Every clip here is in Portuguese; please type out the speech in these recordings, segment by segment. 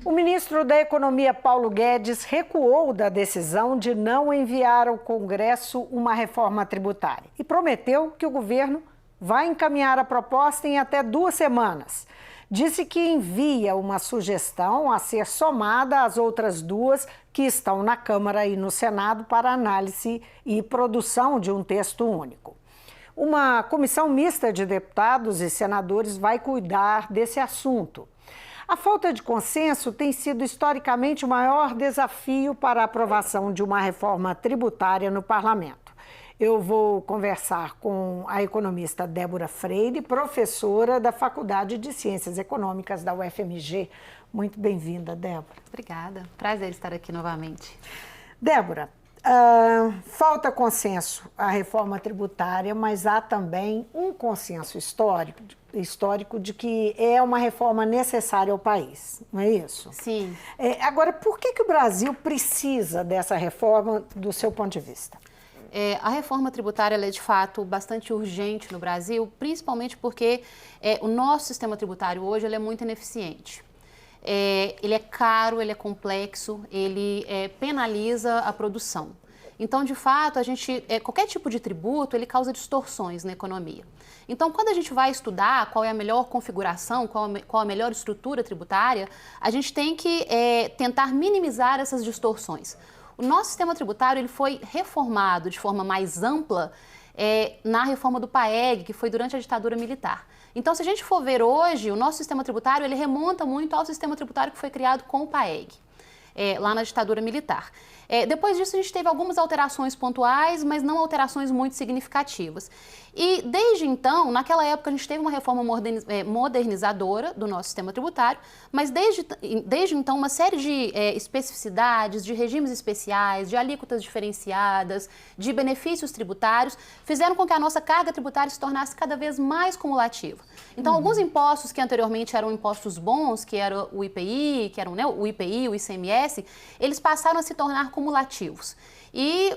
O ministro da Economia, Paulo Guedes, recuou da decisão de não enviar ao Congresso uma reforma tributária e prometeu que o governo vai encaminhar a proposta em até 2 semanas. Disse que envia uma sugestão a ser somada às outras 2 que estão na Câmara e no Senado para análise e produção de um texto único. Uma comissão mista de deputados e senadores vai cuidar desse assunto. A falta de consenso tem sido historicamente o maior desafio para a aprovação de uma reforma tributária no parlamento. Eu vou conversar com a economista Débora Freire, professora da Faculdade de Ciências Econômicas da UFMG. Muito bem-vinda, Débora. Obrigada. Prazer estar aqui novamente. Débora, falta consenso à reforma tributária, mas há também um consenso histórico de que é uma reforma necessária ao país, não é isso? Sim. Agora, por que o Brasil precisa dessa reforma do seu ponto de vista? A reforma tributária ela é, de fato, bastante urgente no Brasil, principalmente porque o nosso sistema tributário hoje ele é muito ineficiente. Ele é caro, ele é complexo, ele penaliza a produção. Então, de fato, qualquer tipo de tributo, ele causa distorções na economia. Então, quando a gente vai estudar qual é a melhor configuração, qual a melhor estrutura tributária, a gente tem que tentar minimizar essas distorções. O nosso sistema tributário ele foi reformado de forma mais ampla na reforma do PAEG, que foi durante a ditadura militar. Então, se a gente for ver hoje, o nosso sistema tributário ele remonta muito ao sistema tributário que foi criado com o PAEG, lá na ditadura militar. Depois disso, a gente teve algumas alterações pontuais, mas não alterações muito significativas. E desde então, naquela época, a gente teve uma reforma modernizadora do nosso sistema tributário, mas desde então, uma série de especificidades, de regimes especiais, de alíquotas diferenciadas, de benefícios tributários, fizeram com que a nossa carga tributária se tornasse cada vez mais cumulativa. Então, alguns impostos que anteriormente eram impostos bons, que era o IPI, o IPI, o ICMS, eles passaram a se tornar cumulativos. E,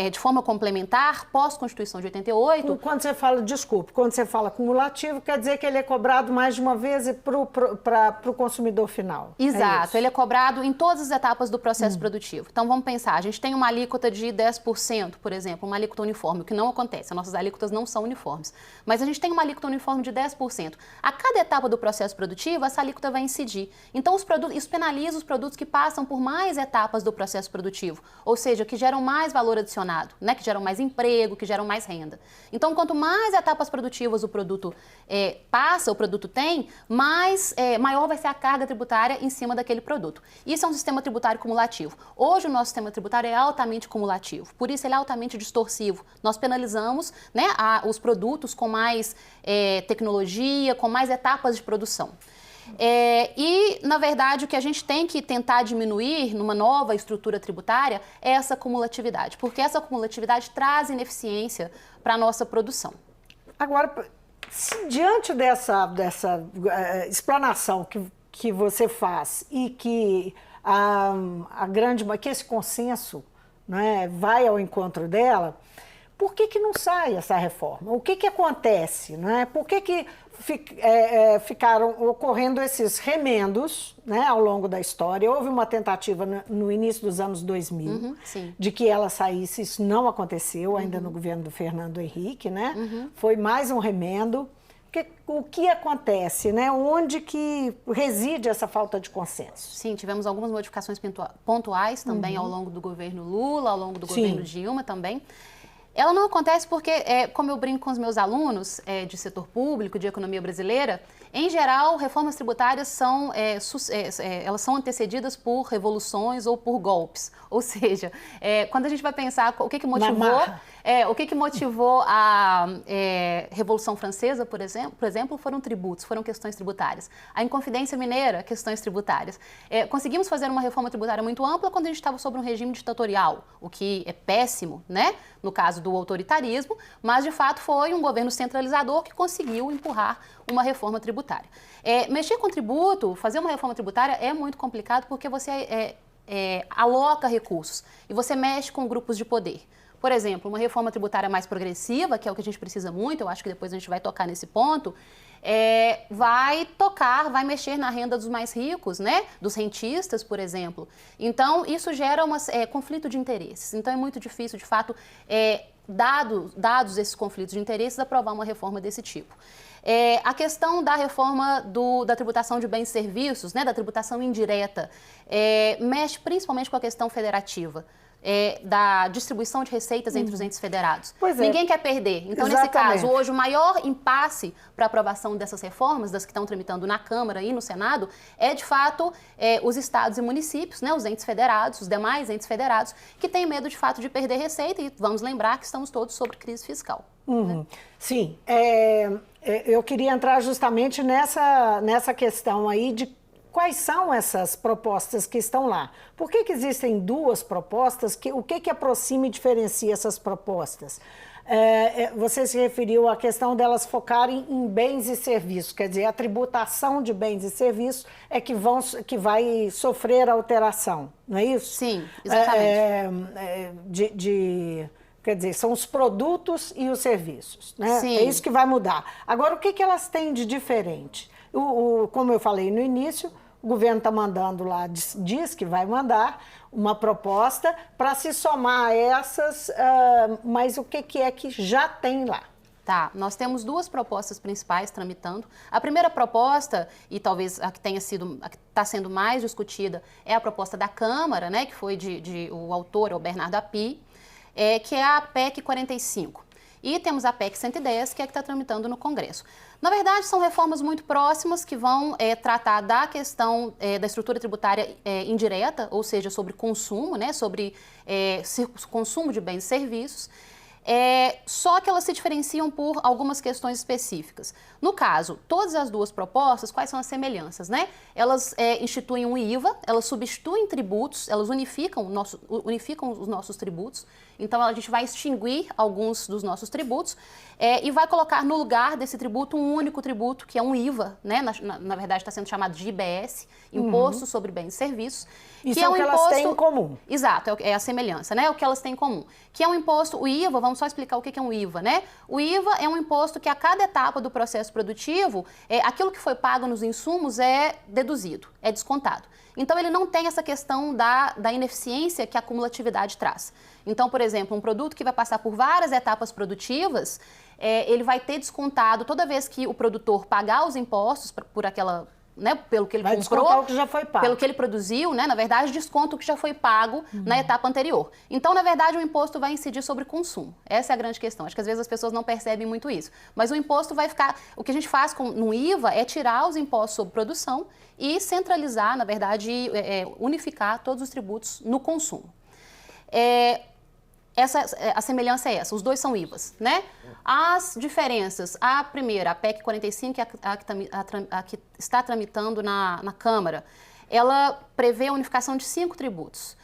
de forma complementar, pós-Constituição de 88... Quando você fala cumulativo, quer dizer que ele é cobrado mais de uma vez para o consumidor final. Exato, ele é cobrado em todas as etapas do processo produtivo. Então, vamos pensar, a gente tem uma alíquota de 10%, por exemplo, uma alíquota uniforme, o que não acontece, as nossas alíquotas não são uniformes. Mas a gente tem uma alíquota uniforme de 10%. A cada etapa do processo produtivo, essa alíquota vai incidir. Então, isso penaliza os produtos que passam por mais etapas do processo produtivo, ou seja, que geram mais valor adicionado, que geram mais emprego, que geram mais renda. Então, quanto mais etapas produtivas o produto passa, o produto tem, maior vai ser a carga tributária em cima daquele produto. Isso é um sistema tributário cumulativo. Hoje, o nosso sistema tributário é altamente cumulativo, por isso ele é altamente distorsivo. Nós penalizamos os produtos com mais tecnologia, com mais etapas de produção. E, na verdade, o que a gente tem que tentar diminuir numa nova estrutura tributária é essa cumulatividade, porque essa cumulatividade traz ineficiência para a nossa produção. Agora, diante dessa explanação que você faz e que que esse consenso vai ao encontro dela, por que não sai essa reforma? O que acontece? Por que ficaram ocorrendo esses remendos ao longo da história? Houve uma tentativa no início dos anos 2000 de que ela saísse, isso não aconteceu ainda no governo do Fernando Henrique, Foi mais um remendo. O que acontece, Onde que reside essa falta de consenso? Sim, tivemos algumas modificações pontuais também ao longo do governo Lula, ao longo do governo Dilma também. Ela não acontece porque, como eu brinco com os meus alunos de setor público, de economia brasileira, em geral, reformas tributárias elas são antecedidas por revoluções ou por golpes. Ou seja, quando a gente vai pensar o que motivou a Revolução Francesa, por exemplo, foram tributos, foram questões tributárias. A Inconfidência Mineira, questões tributárias. Conseguimos fazer uma reforma tributária muito ampla quando a gente estava sob um regime ditatorial, o que é péssimo, no caso do autoritarismo, mas de fato foi um governo centralizador que conseguiu empurrar uma reforma tributária. Mexer com tributo, fazer uma reforma tributária é muito complicado porque você aloca recursos e você mexe com grupos de poder. Por exemplo, uma reforma tributária mais progressiva, que é o que a gente precisa muito, eu acho que depois a gente vai tocar nesse ponto, vai mexer na renda dos mais ricos, né? Dos rentistas, por exemplo. Então, isso gera um conflito de interesses. Então, é muito difícil, de fato, dados esses conflitos de interesses, aprovar uma reforma desse tipo. A questão da reforma da tributação de bens e serviços, né, da tributação indireta, mexe principalmente com a questão federativa. Da distribuição de receitas entre os entes federados. Ninguém quer perder. Então, nesse caso, hoje, o maior impasse para a aprovação dessas reformas, das que estão tramitando na Câmara e no Senado, de fato, os estados e municípios, né, os entes federados, os demais entes federados, que têm medo, de fato, de perder receita. E vamos lembrar que estamos todos sobre crise fiscal. Né? Sim. Eu queria entrar justamente nessa questão aí de quais são essas propostas que estão lá? Por que existem duas propostas? O que aproxima e diferencia essas propostas? Você se referiu à questão delas focarem em bens e serviços, quer dizer, a tributação de bens e serviços é que vai sofrer alteração, não é isso? Sim, exatamente. Quer dizer, são os produtos e os serviços, né? Sim. É isso que vai mudar. Agora, o que elas têm de diferente? Como eu falei no início, o governo está mandando lá, diz que vai mandar uma proposta para se somar a essas, mas o que é que já tem lá? Tá, nós temos duas propostas principais tramitando. A primeira proposta, e talvez a que está sendo mais discutida, é a proposta da Câmara, né, que foi o autor, o Bernardo Api, que é a PEC 45. E temos a PEC 110, que é a que está tramitando no Congresso. Na verdade, são reformas muito próximas que vão tratar da questão da estrutura tributária indireta, ou seja, sobre consumo, né, sobre consumo de bens e serviços. Só que elas se diferenciam por algumas questões específicas. No caso, todas as duas propostas, quais são as semelhanças, né? Elas instituem um IVA, elas substituem tributos, elas unificam os nossos tributos. Então, a gente vai extinguir alguns dos nossos tributos e vai colocar no lugar desse tributo um único tributo, que é um IVA, né? Na verdade, está sendo chamado de IBS, Imposto sobre Bens e Serviços. Isso é o que elas têm em comum. Exato, é a semelhança, né? O que elas têm em comum. Que é um imposto, o IVA, vamos só explicar o que é um IVA, né? O IVA é um imposto que a cada etapa do processo produtivo, aquilo que foi pago nos insumos é deduzido, é descontado. Então, ele não tem essa questão da ineficiência que a cumulatividade traz. Então, por exemplo, um produto que vai passar por várias etapas produtivas, ele vai ter descontado toda vez que o produtor pagar os impostos por aquela... Né, pelo que ele vai comprou, o que já foi pago. Pelo que ele produziu, né, na verdade, desconta o que já foi pago na etapa anterior. Então, na verdade, o imposto vai incidir sobre o consumo. Essa é a grande questão. Acho que às vezes as pessoas não percebem muito isso. Mas o imposto vai ficar... O que a gente faz no IVA é tirar os impostos sobre produção e centralizar, na verdade, unificar todos os tributos no consumo. A semelhança é essa, os dois são IVAs, né? As diferenças, a primeira, a PEC 45, a que está tramitando na Câmara, ela prevê a unificação de 5 tributos.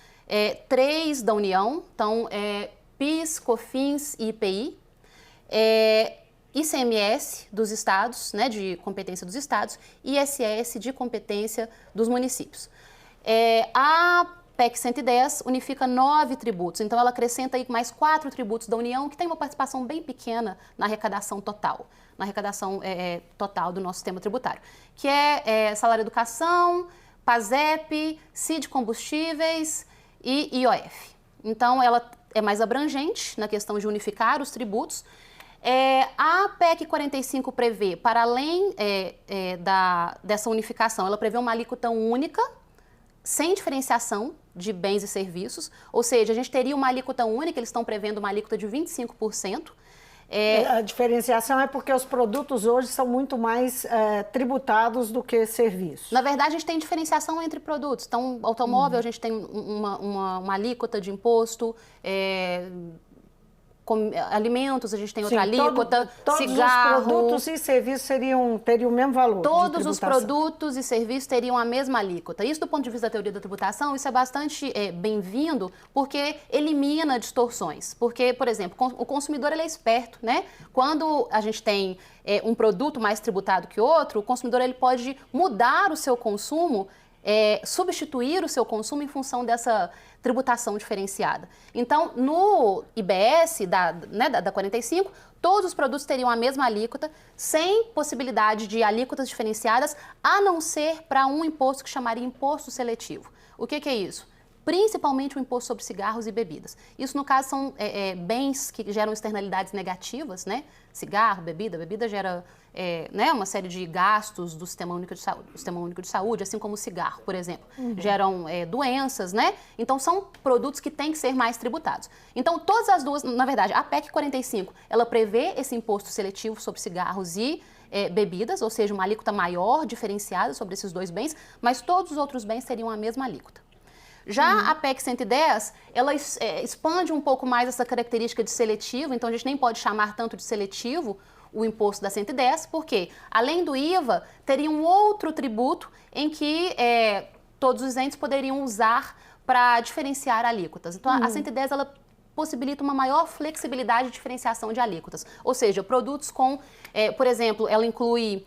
3 da União, então, PIS, COFINS e IPI, ICMS dos estados, né, de competência dos estados, e ISS de competência dos municípios. A PEC 110 unifica 9 tributos, então ela acrescenta aí mais 4 tributos da União, que tem uma participação bem pequena na arrecadação total, total do nosso sistema tributário, que é salário educação, PASEP, CID combustíveis e IOF. Então ela é mais abrangente na questão de unificar os tributos. A PEC 45 prevê, para além dessa unificação, ela prevê uma alíquota única, sem diferenciação de bens e serviços, ou seja, a gente teria uma alíquota única, eles estão prevendo uma alíquota de 25%. A diferenciação é porque os produtos hoje são muito mais tributados do que serviços. Na verdade, a gente tem diferenciação entre produtos. Então, automóvel, a gente tem uma alíquota de imposto, alimentos, a gente tem outra alíquota, todos cigarro... os produtos e serviços teriam o mesmo valor. Todos os produtos e serviços teriam a mesma alíquota. Isso, do ponto de vista da teoria da tributação, isso é bastante bem-vindo, porque elimina distorções. Porque, por exemplo, o consumidor ele é esperto, né? Quando a gente tem um produto mais tributado que outro, o consumidor ele pode mudar o seu consumo substituir o seu consumo em função dessa tributação diferenciada. Então, no IBS da 45, todos os produtos teriam a mesma alíquota, sem possibilidade de alíquotas diferenciadas, a não ser para um imposto que chamaria imposto seletivo. O que é isso? Principalmente o imposto sobre cigarros e bebidas. Isso, no caso, são bens que geram externalidades negativas, né? Cigarro, bebida gera uma série de gastos do Sistema Único de Saúde, assim como o cigarro, por exemplo. Geram doenças, né? Então, são produtos que têm que ser mais tributados. Então, todas as duas, na verdade, a PEC 45, ela prevê esse imposto seletivo sobre cigarros e bebidas, ou seja, uma alíquota maior, diferenciada sobre esses dois bens, mas todos os outros bens teriam a mesma alíquota. Já a PEC 110, ela expande um pouco mais essa característica de seletivo, então a gente nem pode chamar tanto de seletivo o imposto da 110, porque além do IVA, teria um outro tributo em que todos os entes poderiam usar para diferenciar alíquotas. Então a 110, ela possibilita uma maior flexibilidade de diferenciação de alíquotas, ou seja, produtos com, por exemplo, ela inclui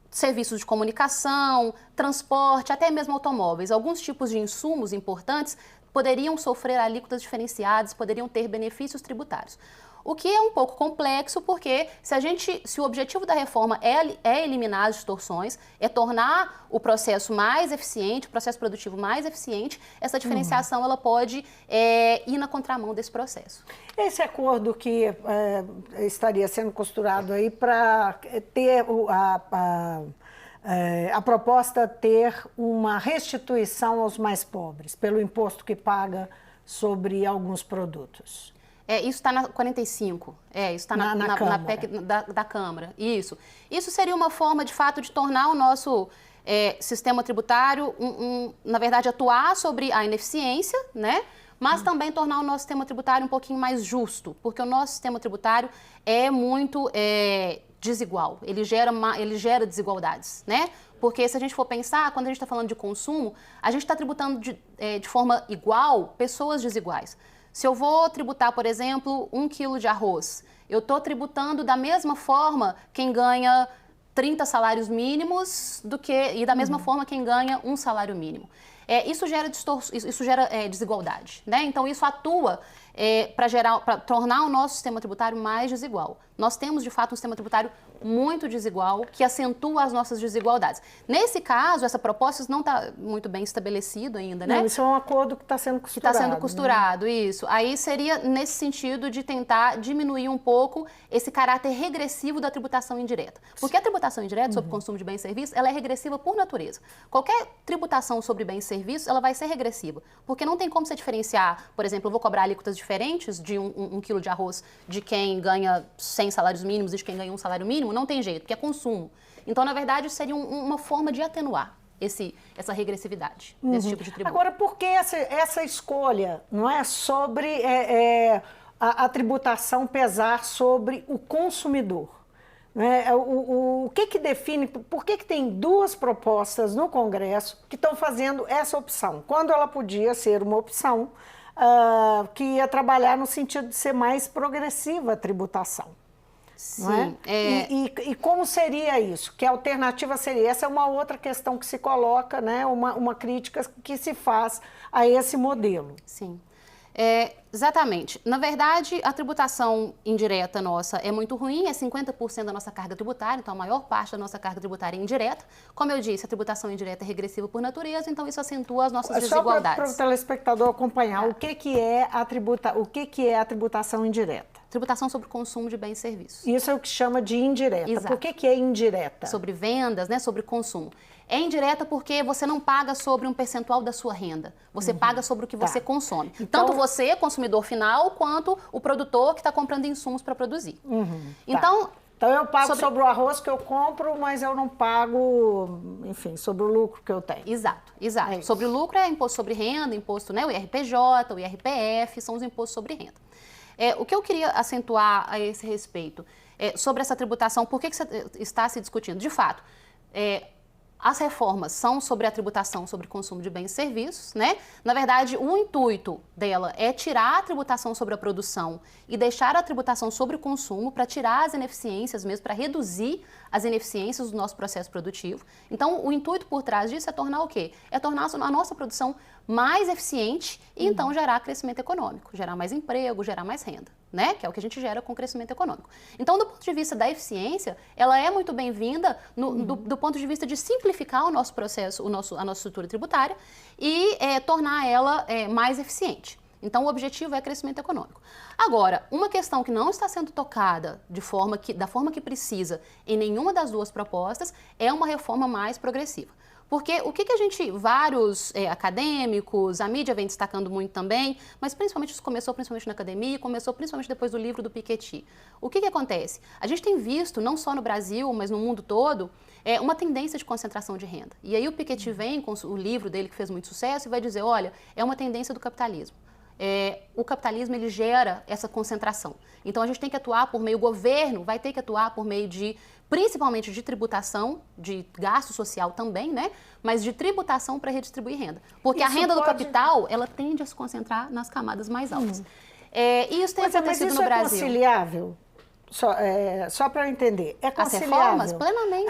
serviços de comunicação, transporte, até mesmo automóveis. Alguns tipos de insumos importantes poderiam sofrer alíquotas diferenciadas, poderiam ter benefícios tributários. O que é um pouco complexo, porque se o objetivo da reforma é eliminar as distorções, é tornar o processo mais eficiente, o processo produtivo mais eficiente, essa diferenciação ela pode ir na contramão desse processo. Esse acordo que estaria sendo costurado aí para ter a proposta ter uma restituição aos mais pobres pelo imposto que paga sobre alguns produtos. Isso está na 45, isso está na PEC da Câmara, isso. Isso seria uma forma, de fato, de tornar o nosso sistema tributário, na verdade, atuar sobre a ineficiência, né? Mas também tornar o nosso sistema tributário um pouquinho mais justo, porque o nosso sistema tributário é muito desigual, ele gera desigualdades, né? Porque se a gente for pensar, quando a gente está falando de consumo, a gente está tributando de forma igual pessoas desiguais. Se eu vou tributar, por exemplo, 1 quilo de arroz, eu estou tributando da mesma forma quem ganha 30 salários mínimos e da mesma forma quem ganha um salário mínimo. Isso gera desigualdade, né? Então, isso atua para tornar o nosso sistema tributário mais desigual. Nós temos, de fato, um sistema tributário muito desigual, que acentua as nossas desigualdades. Nesse caso, essa proposta não está muito bem estabelecido ainda, né? Não, isso é um acordo que está sendo costurado. Que está sendo costurado, né? Isso. Aí seria nesse sentido de tentar diminuir um pouco esse caráter regressivo da tributação indireta. Porque a tributação indireta sobre consumo de bens e serviços, ela é regressiva por natureza. Qualquer tributação sobre bens e serviços, ela vai ser regressiva. Porque não tem como você diferenciar, por exemplo, eu vou cobrar alíquotas diferentes de um quilo de arroz de quem ganha 100 salários mínimos e de quem ganha um salário mínimo, não tem jeito, porque é consumo. Então, na verdade, seria uma forma de atenuar essa regressividade desse tipo de tributo. Agora, por que essa escolha não é sobre a tributação pesar sobre o consumidor? Né? O que define, por que tem duas propostas no Congresso que estão fazendo essa opção, quando ela podia ser uma opção que ia trabalhar no sentido de ser mais progressiva a tributação? Sim. E como seria isso? Que alternativa seria? Essa é uma outra questão que se coloca, né? Uma crítica que se faz a esse modelo. Sim. Exatamente. Na verdade, a tributação indireta nossa é muito ruim, é 50% da nossa carga tributária, então a maior parte da nossa carga tributária é indireta. Como eu disse, a tributação indireta é regressiva por natureza, então isso acentua as nossas desigualdades. Só para o telespectador acompanhar, o que é a tributação indireta? Tributação sobre o consumo de bens e serviços. Isso é o que chama de indireta. Exato. Por que é indireta? Sobre vendas, né, sobre consumo. É indireta porque você não paga sobre um percentual da sua renda. Você paga sobre o que você consome. Então, tanto você, consumidor final, quanto o produtor que está comprando insumos para produzir. Então eu pago sobre o arroz que eu compro, mas eu não pago, enfim, sobre o lucro que eu tenho. Exato. Sobre o lucro é imposto sobre renda, imposto, né, o IRPJ, o IRPF, são os impostos sobre renda. O que eu queria acentuar a esse respeito sobre essa tributação, por que está se discutindo? De fato, As reformas são sobre a tributação sobre consumo de bens e serviços, né? Na verdade, o intuito dela é tirar a tributação sobre a produção e deixar a tributação sobre o consumo para tirar as ineficiências mesmo, para reduzir as ineficiências do nosso processo produtivo. Então, o intuito por trás disso é tornar o quê? É tornar a nossa produção mais eficiente e então gerar crescimento econômico, gerar mais emprego, gerar mais renda, né? Que é o que a gente gera com o crescimento econômico. Então, do ponto de vista da eficiência, ela é muito bem-vinda do ponto de vista de simplificar o nosso processo, a nossa estrutura tributária e tornar ela mais eficiente. Então, o objetivo é crescimento econômico. Agora, uma questão que não está sendo tocada da forma que precisa em nenhuma das duas propostas é uma reforma mais progressiva. Porque o que a gente, vários acadêmicos, a mídia vem destacando muito também, mas principalmente isso começou principalmente na academia, começou principalmente depois do livro do Piketty. O que acontece? A gente tem visto, não só no Brasil, mas no mundo todo, uma tendência de concentração de renda. E aí o Piketty vem com o livro dele que fez muito sucesso e vai dizer, olha, é uma tendência do capitalismo. O capitalismo ele gera essa concentração. Então a gente tem que atuar por meio, o governo vai ter que atuar por meio principalmente de tributação, de gasto social também, né? Mas de tributação para redistribuir renda. Porque a renda do capital, ela tende a se concentrar nas camadas mais altas. E isso tem acontecido no Brasil. Mas isso é conciliável? Só para eu entender, é conciliável? As reformas, plenamente.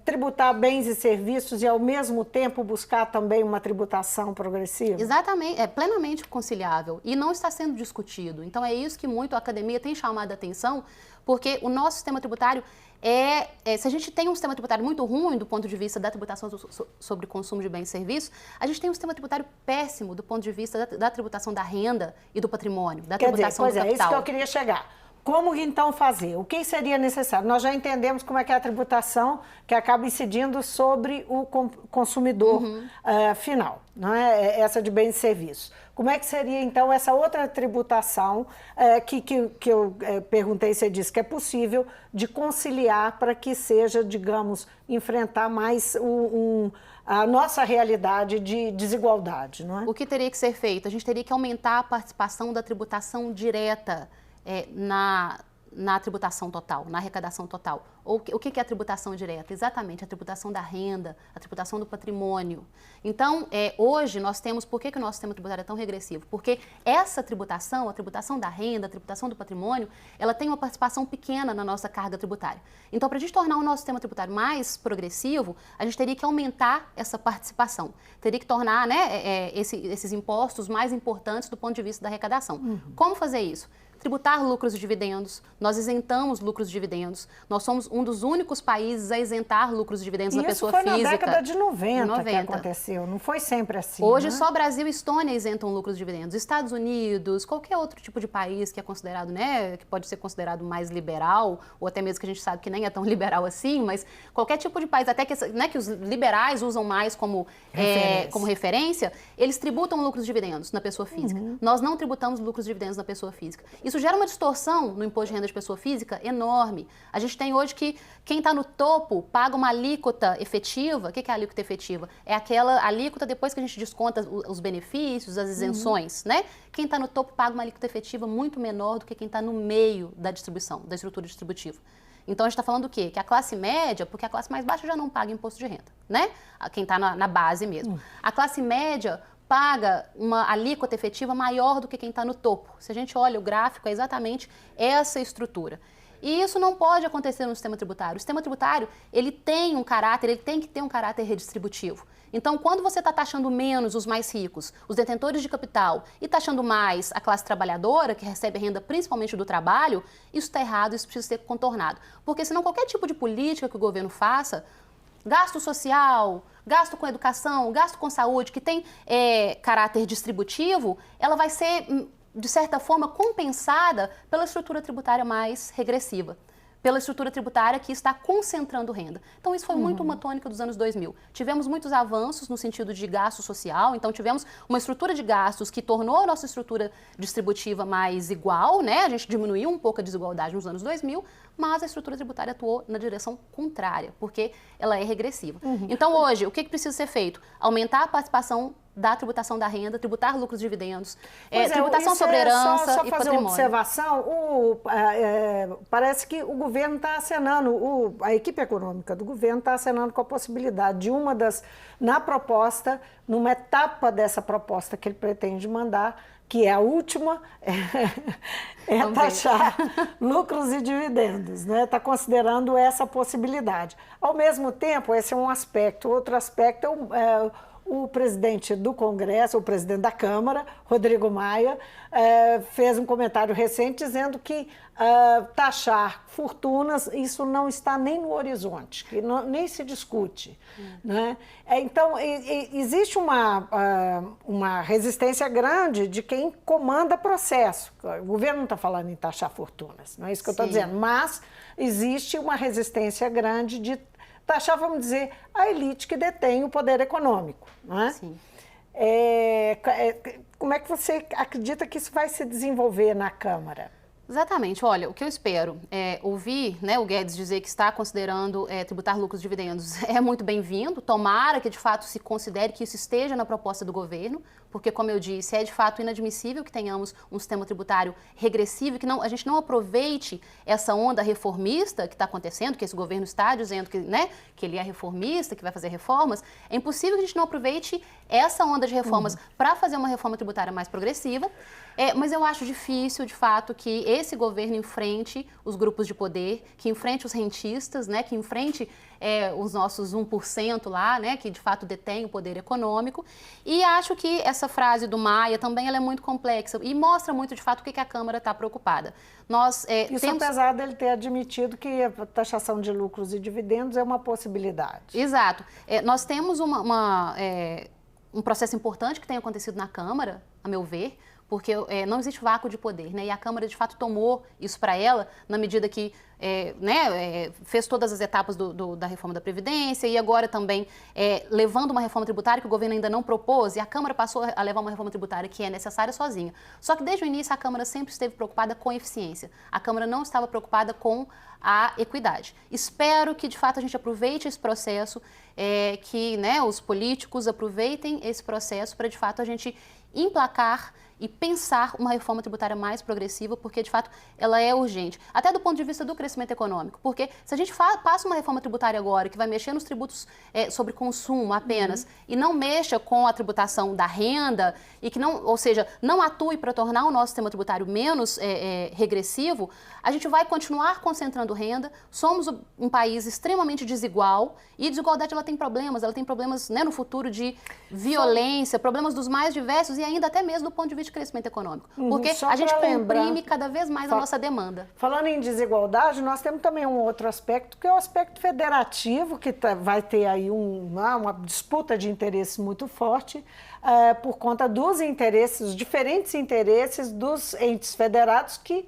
Tributar bens e serviços e, ao mesmo tempo, buscar também uma tributação progressiva? Exatamente, é plenamente conciliável e não está sendo discutido. Então, é isso que muito a academia tem chamado a atenção, porque o nosso sistema tributário se a gente tem um sistema tributário muito ruim do ponto de vista da tributação sobre consumo de bens e serviços, a gente tem um sistema tributário péssimo do ponto de vista da tributação da renda e do patrimônio, da tributação do capital. É isso que eu queria chegar. Como então fazer? O que seria necessário? Nós já entendemos como é que é a tributação que acaba incidindo sobre o consumidor final, não é? Essa de bens e serviços. Como é que seria então essa outra tributação que eu perguntei, você disse que é possível de conciliar para que seja, digamos, enfrentar mais a nossa realidade de desigualdade, não é? O que teria que ser feito? A gente teria que aumentar a participação da tributação direta na tributação total, na arrecadação total. O que é a tributação direta? Exatamente, a tributação da renda, a tributação do patrimônio. Então, hoje nós temos, por que o nosso sistema tributário é tão regressivo? Porque essa tributação, a tributação da renda, a tributação do patrimônio, ela tem uma participação pequena na nossa carga tributária. Então, para a gente tornar o nosso sistema tributário mais progressivo, a gente teria que aumentar essa participação. Teria que tornar esses impostos mais importantes do ponto de vista da arrecadação. Como fazer isso? Tributar lucros e dividendos, nós isentamos lucros e dividendos, nós somos um dos únicos países a isentar lucros e dividendos na pessoa física. Isso foi na década de 90 que aconteceu, não foi sempre assim. Hoje só Brasil e Estônia isentam lucros e dividendos. Estados Unidos, qualquer outro tipo de país que é considerado, que pode ser considerado mais liberal, ou até mesmo que a gente sabe que nem é tão liberal assim, mas qualquer tipo de país, até que os liberais usam mais como referência, eles tributam lucros e dividendos na pessoa física. Nós não tributamos lucros e dividendos na pessoa física. Isso gera uma distorção no imposto de renda de pessoa física enorme. A gente tem hoje que quem está no topo paga uma alíquota efetiva. O que é a alíquota efetiva? É aquela alíquota depois que a gente desconta os benefícios, as isenções, né? Quem está no topo paga uma alíquota efetiva muito menor do que quem está no meio da distribuição, da estrutura distributiva. Então, a gente está falando o quê? Que a classe média, porque a classe mais baixa já não paga imposto de renda, né? Quem está na base mesmo. A classe média paga uma alíquota efetiva maior do que quem está no topo. Se a gente olha o gráfico, é exatamente essa estrutura. E isso não pode acontecer no sistema tributário. O sistema tributário, ele tem que ter um caráter redistributivo. Então, quando você está taxando menos os mais ricos, os detentores de capital, e taxando mais a classe trabalhadora, que recebe renda principalmente do trabalho, isso está errado, isso precisa ser contornado. Porque senão qualquer tipo de política que o governo faça, gasto social, gasto com educação, gasto com saúde, que tem caráter distributivo, ela vai ser, de certa forma, compensada pela estrutura tributária mais regressiva, pela estrutura tributária que está concentrando renda. Então, isso foi muito uma tônica dos anos 2000. Tivemos muitos avanços no sentido de gasto social, então tivemos uma estrutura de gastos que tornou a nossa estrutura distributiva mais igual, né? A gente diminuiu um pouco a desigualdade nos anos 2000, mas a estrutura tributária atuou na direção contrária, porque ela é regressiva. Então, hoje, o que precisa ser feito? Aumentar a participação da tributação da renda, tributar lucros e dividendos, Pois tributação isso sobre herança só e fazer patrimônio. uma observação, parece que o governo está acenando, a equipe econômica do governo está acenando com a possibilidade de na proposta, numa etapa dessa proposta que ele pretende mandar, que é a última, taxar lucros e dividendos, né? Está considerando essa possibilidade. Ao mesmo tempo, esse é um aspecto. Outro aspecto é o presidente do Congresso, o presidente da Câmara, Rodrigo Maia, fez um comentário recente dizendo que taxar fortunas, isso não está nem no horizonte, que nem se discute. Né? Então, existe uma resistência grande de quem comanda processo. O governo não está falando em taxar fortunas, não é isso que eu estou dizendo, mas existe uma resistência grande de taxar, vamos dizer, a elite que detém o poder econômico. Não é? Sim. Como é que você acredita que isso vai se desenvolver na Câmara? Exatamente. Olha, o que eu espero é ouvir, né, o Guedes dizer que está considerando tributar lucros e dividendos é muito bem-vindo. Tomara que, de fato, se considere que isso esteja na proposta do governo, porque, como eu disse, é de fato inadmissível que tenhamos um sistema tributário regressivo e que a gente não aproveite essa onda reformista que está acontecendo, que esse governo está dizendo que, né, que ele é reformista, que vai fazer reformas. É impossível que a gente não aproveite essa onda de reformas para fazer uma reforma tributária mais progressiva. Mas eu acho difícil, de fato, que esse governo enfrente os grupos de poder, que enfrente os rentistas, né, que enfrente os nossos 1% lá, né, que de fato detém o poder econômico. E acho que essa frase do Maia também ela é muito complexa e mostra muito, de fato, o que a Câmara está preocupada. Isso apesar dele ter admitido que a taxação de lucros e dividendos é uma possibilidade. Exato. Nós temos um processo importante que tem acontecido na Câmara, a meu ver, porque não existe vácuo de poder, né? E a Câmara, de fato, tomou isso para ela, na medida que fez todas as etapas da reforma da Previdência e agora também levando uma reforma tributária que o governo ainda não propôs, e a Câmara passou a levar uma reforma tributária que é necessária sozinha. Só que desde o início a Câmara sempre esteve preocupada com a eficiência. A Câmara não estava preocupada com a equidade. Espero que, de fato, a gente aproveite esse processo, que, né, os políticos aproveitem esse processo para, de fato, a gente emplacar e pensar uma reforma tributária mais progressiva, porque, de fato, ela é urgente. Até do ponto de vista do crescimento econômico, porque se a gente passa uma reforma tributária agora que vai mexer nos tributos sobre consumo apenas e não mexa com a tributação da renda e que não, ou seja, não atue para tornar o nosso sistema tributário menos regressivo, a gente vai continuar concentrando renda. Somos um país extremamente desigual e desigualdade ela tem problemas, né, no futuro de violência, problemas dos mais diversos e ainda até mesmo do ponto de vista de crescimento econômico, porque a gente comprime cada vez mais a nossa demanda. Falando em desigualdade, nós temos também um outro aspecto, que é o aspecto federativo, que vai ter aí uma disputa de interesses muito forte por conta dos interesses, os diferentes interesses dos entes federados, que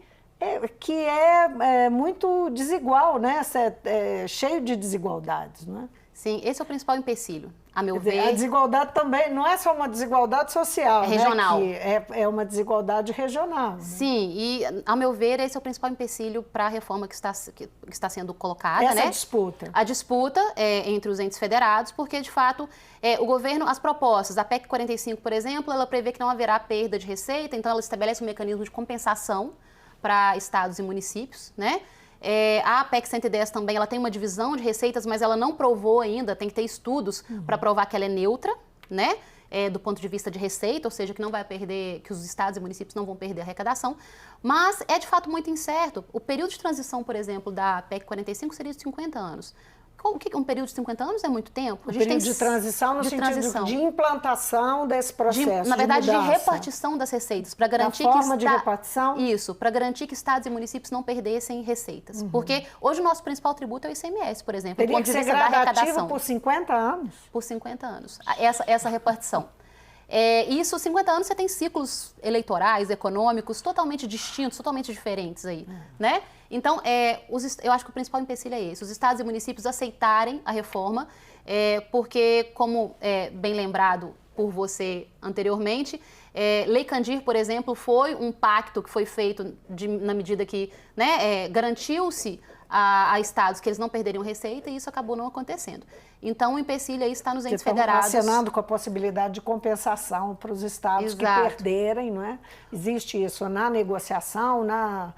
é muito desigual, né? Cheio de desigualdades, né? Sim, esse é o principal empecilho, a meu ver. A desigualdade também não é só uma desigualdade social, regional. Né? Que é uma desigualdade regional. Né? Sim, e a meu ver esse é o principal empecilho para a reforma que está sendo colocada. Essa né? disputa. A disputa entre os entes federados, porque de fato o governo, as propostas, a PEC 45, por exemplo, ela prevê que não haverá perda de receita, então ela estabelece um mecanismo de compensação para estados e municípios, né? A PEC 110 também, ela tem uma divisão de receitas, mas ela não provou ainda, tem que ter estudos para provar que ela é neutra, né? Do ponto de vista de receita, ou seja, que não vai perder, que os estados e municípios não vão perder a arrecadação, mas é de fato muito incerto. O período de transição, por exemplo, da PEC 45 seria de 50 anos. O que um período de 50 anos é muito tempo? A gente período de transição no sentido de implantação desse processo, na verdade, de repartição das receitas, para garantir que forma de repartição? Isso, para garantir que estados e municípios não perdessem receitas. Porque hoje o nosso principal tributo é o ICMS, por exemplo, do ponto de vista da arrecadação. Por 50 anos? Por 50 anos, essa repartição. Isso, 50 anos, você tem ciclos eleitorais, econômicos, totalmente distintos, totalmente diferentes aí, né? Então, eu acho que o principal empecilho é esse, os estados e municípios aceitarem a reforma, porque, como bem lembrado por você anteriormente, Lei Candir, por exemplo, foi um pacto que foi feito na medida que, né, garantiu-se a estados que eles não perderiam receita e isso acabou não acontecendo. Então, o empecilho aí está nos entes federados. Estão acenando com a possibilidade de compensação para os estados que perderem, não é? Existe isso na negociação, na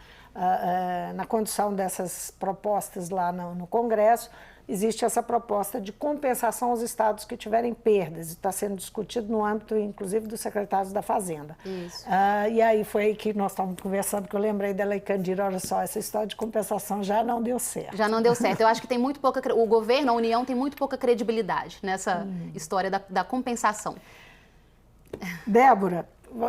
condição dessas propostas lá no Congresso, existe essa proposta de compensação aos estados que tiverem perdas. Está sendo discutido no âmbito, inclusive, dos secretários da Fazenda. Isso. E aí foi aí que nós estávamos conversando, que eu lembrei da Lei Candir, olha só, essa história de compensação já não deu certo. Já não deu certo. Eu acho que tem muito pouca... O governo, a União, tem muito pouca credibilidade nessa história da compensação. Débora,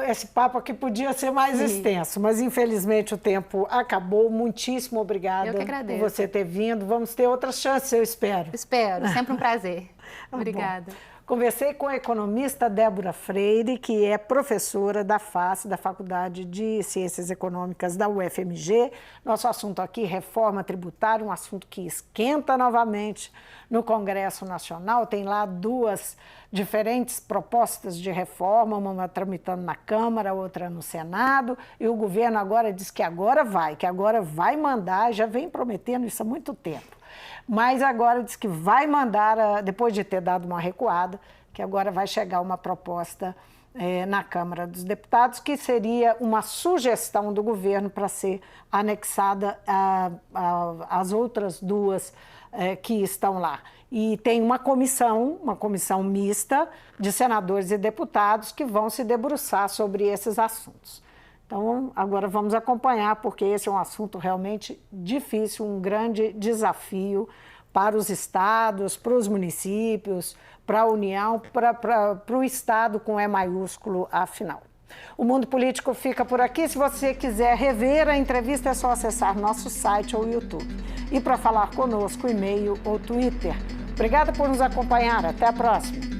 esse papo aqui podia ser mais extenso, mas infelizmente o tempo acabou. Muitíssimo obrigada eu que agradeço. por você ter vindo. Vamos ter outras chances, eu espero. Espero, sempre um prazer. Obrigada. Conversei com a economista Débora Freire, que é professora da FACE, da Faculdade de Ciências Econômicas da UFMG. Nosso assunto aqui, reforma tributária, um assunto que esquenta novamente no Congresso Nacional. Tem lá duas diferentes propostas de reforma, uma tramitando na Câmara, outra no Senado, e o governo agora diz que agora vai mandar, já vem prometendo isso há muito tempo. Mas agora diz que vai mandar, depois de ter dado uma recuada, que agora vai chegar uma proposta na Câmara dos Deputados, que seria uma sugestão do governo para ser anexada às outras duas que estão lá. E tem uma comissão mista de senadores e deputados que vão se debruçar sobre esses assuntos. Então, agora vamos acompanhar, porque esse é um assunto realmente difícil, um grande desafio para os estados, para os municípios, para a União, para o Estado com E maiúsculo, afinal. O Mundo Político fica por aqui. Se você quiser rever a entrevista, é só acessar nosso site ou YouTube. E para falar conosco, e-mail ou Twitter. Obrigada por nos acompanhar. Até a próxima.